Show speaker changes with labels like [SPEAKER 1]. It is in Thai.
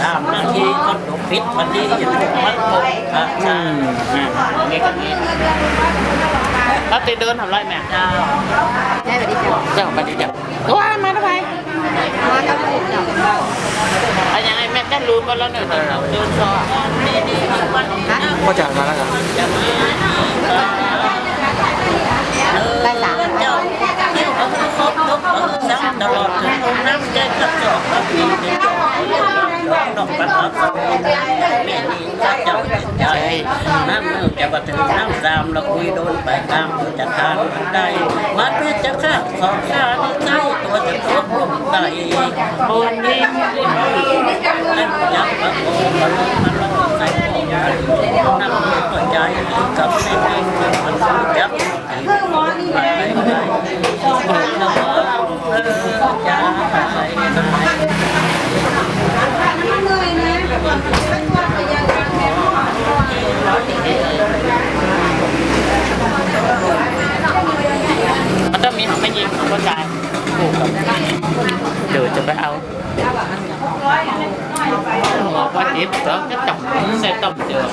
[SPEAKER 1] 3 นาทีคนถูกพิษวันนี้จะถูกมัดผมนี่ก็นี่แล้วตีเดินทำไรแม่เจ้าได้ไปดิเจ้าไปดิเจ้าว้ามาทำไมมากับลูกเจ้าอะไรยังไงแม่ได้รู้มาแล้วเนี่ยเดินซอพ่อจ่ายมาแล้วกันได้หลังเจ้าครบทุกสังตลอดถึงน้ำใจกระจอกกระปีในจอกดอกปัดออกแม่นี่จะเจ้าใจน้ำนึกจะมาถึงน้ำ3เราคุยโดนไปตามจะทานได้วัดนี้จะฆ่าของข้าในใจตัวจะทุบลงไปบนนี้นั่นยักษ์มาโกงมาลงมาลงใส่ของน้ำมือหัวใจกับแม่เองมันยับไปได้น้ำยาใส่มันต้องมีของไม่ยิงของกระจายเดี๋ยวจะไปเอาบอกว่าดิบก็จะจับใส่ต้มเดือด